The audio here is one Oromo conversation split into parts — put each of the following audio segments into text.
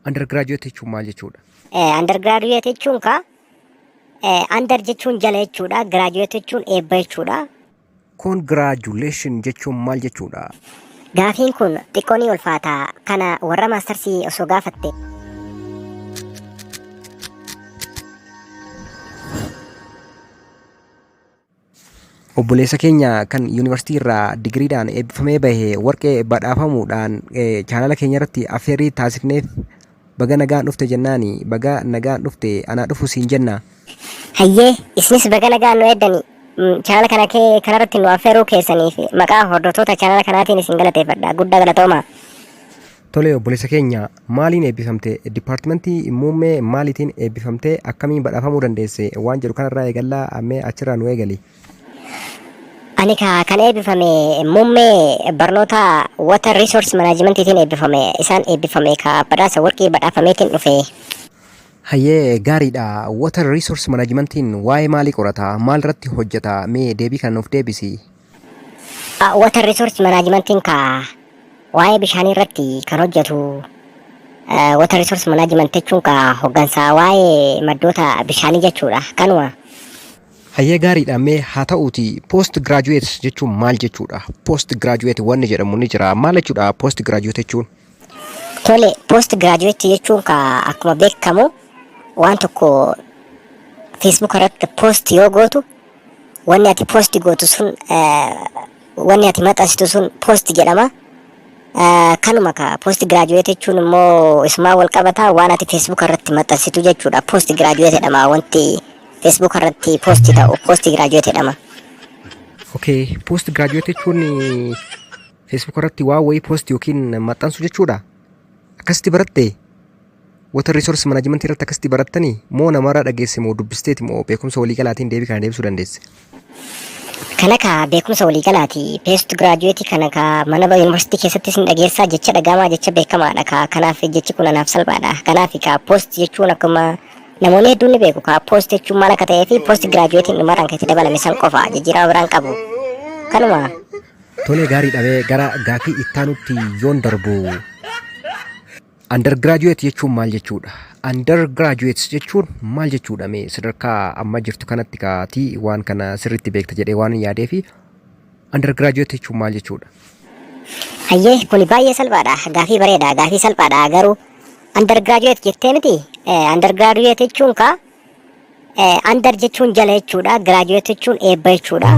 Undergraduate jechuun maal jechuudha? Undergraduate jechuun under jechuun jala jechuudha. Graduate jechuun eebba jechuudha. Congratulation jechuun maal jechuudha? Gaafiin kun xiqqoo ni ulfaata. Kana warra maastarsii osoo gaafatte. Obboleessa keenya kan yuunivarsiitii irraa digiriidhaan eebbifamee bahee warqee badhaafamuudhaan chaanala keenya irratti affeerrii taasifneef baga nagaan dhufte jennaani. Baga nagaan dhufte anaa dhufu siin jenna. Hayyee isinis baga nagaan nu eeddani. Chaanala kanarratti nu affeeruu keessaniif maqaa hordoftoota chaanala kanaatiin isin galateeffadha. Guddaa galatooma. Tole obboleessa keenya maaliin eebbifamte? Dipaartimentii muummee maaliitiin eebbifamte? Akkamiin badhaafamuu dandeesse? Waan jedhu kanarraa eegallaa ammee achirraa nu eegali. Ani kan eebbifame muummee barnoota water resource managementiitiin eebbifame. Isaan eebbifame badhaasa warqii badhaafameetiin dhufe. Hayyee gaariidha. Water resource managementiin waa'ee maalii qorata? Maal irratti hojjeta? Mee deebii kan nuuf deebisi. Water resource managementiin waa'ee bishaanii irratti kan hojjetu. Water resource management jechuun hoggansa waa'ee maddoota bishaanii jechuudha. Kanuma. Hayyee gaariidha. Mee haa ta'uuti post graduate jechuun maal jechuudha? Post graduate wanni jedhamu ni jira. Maal jechuudha post graduate jechuun? Tole post graduate jechuun akkuma beekamu waan tokko Facebook irratti post yoo gootu wanni ati post gootu sun wanni ati maxxansitu sun post jedhama. Kanuma post graduate jechuun immoo isumaa wal qabataa waan ati Facebook irratti maxxansitu jechuudha. Post graduate jedhama wanti Facebook irratti post ta'u post graduate jedhama. Okay, post graduate jechuun Facebook irratti waa wayii post yookiin maxxansu jechuudha. Akkasitti baratte water resource management irratti akkasitti barattanii moo namarraa dhageesse moo dubbisteeti moo beekumsa waliigalaatiin deebii kana deebisuu dandeesse? Kana beekumsa waliigalaati. Post graduate kana mana yuunivarsiitii keessatti sin dhageessaa jecha dhagamaa jecha beekamaadha. Kanaaf jechi kun anaaf salphaadha. Kanaaf post jechuun akkuma namoonni hedduun ni beeku. Post jechuun maal akka ta'ee fi post graduatein dhumarraan kan itti dabalame san qofa jijjiirama biraan qabu. Kanuma. Tole gaariidha. Gara gaafii ittaanutti yoon darbu. Undergraduate jechuun maal jechuudha? Undergraduate jechuun maal jechuudha? Mee sadarkaa amma jirtu kanatti kaatii waan kana sirriitti beekta jedhee waan yaadee fi undergraduate jechuun maal jechuudha? Hayyee kuni baay'ee salphaadha. Gaafii bareeda. Gaafii salphaadha garuu undergraduate jettee miti. Undergraduate jechuun under jechuun jala jechuudha. Graduate jechuun eebba jechuudha.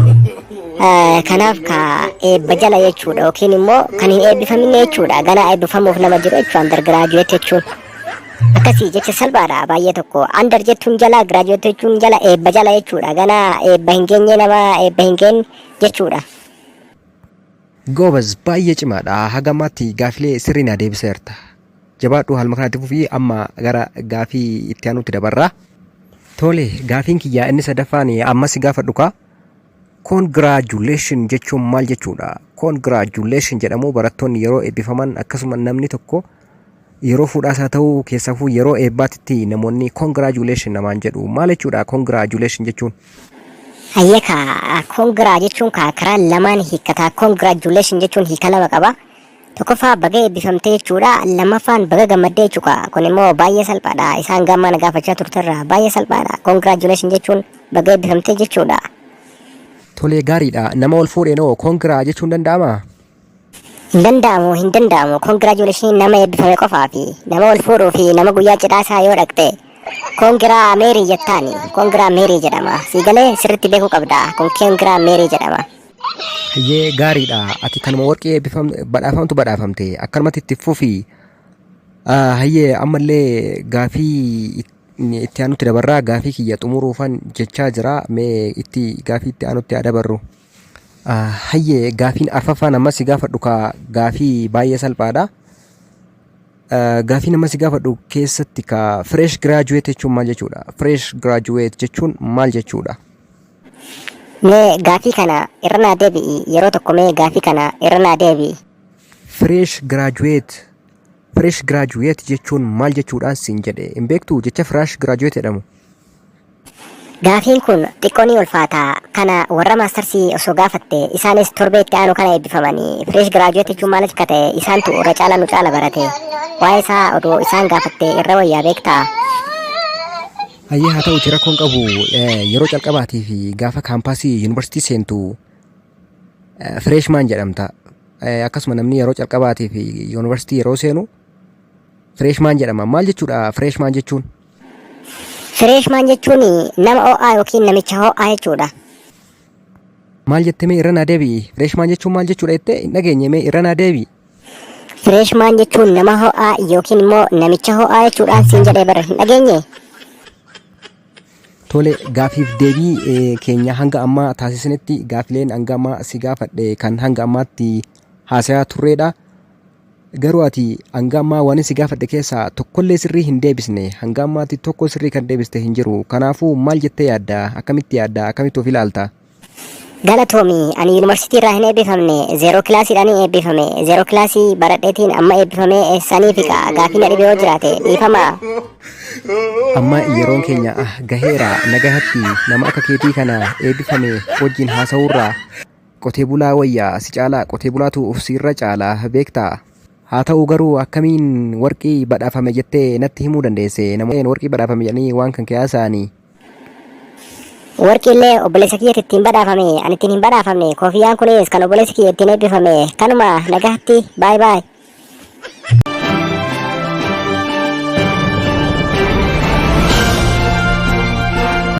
Kanaaf eebba jala jechuudha yookiin immoo kan hin eebbifamne jechuudha. Ganaa eebbifamuuf nama jiru jechuudha undergraduate jechuun. Akkasii jecha salphaadha baay'ee tokko. Under jechuun jala, graduate jechuun jala, eebba jala jechuudha. Ganaa eebba hin geenye nama eebba hin geenye jechuudha. Goobaz baay'ee cimaadha. Hagamaatti gaafilee sirrii na deebiseerta. Jabaadhu haaluma kanatti fufii amma gara gaafii itti aanutti dabarra. Tole gaafiin kiyyaa inni sadaffaan ammas gaafadhu kaa. Congratulation jechuun maal jechuudha? Congratulation jedhamu barattoonni yeroo eebbifaman akkasuma namni tokko yeroo fuudhaas haa ta'u keessafuu yeroo eebbaatitti namoonni congratulation namaan jedhu. Maal jechuudha congratulation jechuun? Hayyee congra jechuun karaa lamaan hiikkataa. Congratulation jechuun hiika lama qaba. Tokkoffaa baga eebbifamtee jechuudha. Lammaffaan baga gammaddee jechuudha. Kun immoo baay'ee salphaadha. Isaan gammaa na gaafachaa turterra baay'ee salphaadha. Congratulation jechuun baga eebbifamtee jechuudha. Tole gaariidha. Nama ol fuudheenoo kongiraa jechuun danda'amaa? Hin danda'amu. Congratulation nama eebbifame qofaa fi nama ol fuudhuu fi nama guyyaa cidhaasaa yoo dhaqxe kongiraa meerii jettaani. Kongiraa meerii jedhama. Siigalee sirriitti beekuu qabda. Kongiraa meerii jedhama. Hayyee gaariidha. Ati kanuma warqee badhaafamte akkanumatti itti fufi. Hayyee ammallee gaafii itti aanutti dabarraa. Gaafii kiyya xumuruufan jechaa jira. Mee itti gaafii itti aanutti dabarru. Hayyee gaafiin arfaffaan ammas gaafadhu gaafii baay'ee salphaadha. Gaafii ammas gaafadhu keessatti fresh graduate jechuun maal jechuudha? Fresh graduate jechuun maal jechuudha? Mee gaafii kana irra naa deebi'i. Yeroo tokko mee gaafii kana irra naa deebi'i. Fresh graduate jechuun maal jechuudhaan siin jedhe hin beektu jecha fresh graduate jedhamu? Gaafiin kun xiqqoo ni ulfaata. Kana warra maastarsii osoo gaafatte isaanis torbee itti aanu kana eebbifamanii fresh graduate jechuun maal akka ta'e isaantu irra caala nu caala barate. Waa'ee isaa odoo isaan gaafatte irra wayyaa beektaa? Hayyee haa ta'uti rakkoon qabu yeroo calqabaatii fi gaafa kaampaasii yuunivarsiitii seentu fireeshmaan jedhamta. Akkasuma namni yeroo calqabaatii fi yuunivarsiitii yeroo seenu fireeshmaan jedhama. Maal jechuudha fireeshmaan jechuun? Fireeshmaan jechuun nama ho'aa yookiin namicha ho'aa jechuudha. Maal jettee mee irra naa deebi'i? Fireeshmaan jechuun maal jechuudha jettee hin dhageenye mee irra naa deebi'i? Fireeshmaan jechuun nama ho'aa yookiin immoo namicha ho'aa jechuudha siin jedhee bara hin dhageenye. Tole gaafiif deebii keenya hanga ammaa taasisanitti gaafileen hanga ammaa si gaafadhe kan hanga ammaatti haasayaa turreedha. Garuu ati hanga ammaa waan si gaafadhe keessaa tokkollee sirrii hin deebisne hanga ammaatti tokko sirrii kan deebiste hin jiru. Kanaafuu maal jettee yaadda? Akkamitti yaadda? Akkamitti of ilaalta? Galatoomi ani yuunivarsiitii irraa hin eebbifamne zeeroo kilaasiidhaan eebbifame zeeroo kilaasii baradheetiin amma eebbifame saniif gaafii na dhibee yoo jiraate dhiifamaa. Amma yeroon keenya gaheera nagahatti nama akka keetii kana eebbifame wajjin haasa'uurraa qotee bulaa wayyaa si caalaa qotee bulaatu siirra caalaa beektaa? Haa ta'u garuu akkamiin warqii badhaafame jettee natti himuu dandeesse? Namoonni warqii badhaafame jedhanii waan kan kiyaasaanii. Warqillee obboleessa kiyyaatti ittiin badhaafame ani ittiin hin badhaafamne koofiyyaan kunis kan obboleessa kiyya ittiin eebbifame kanuma nagahatti baay baay.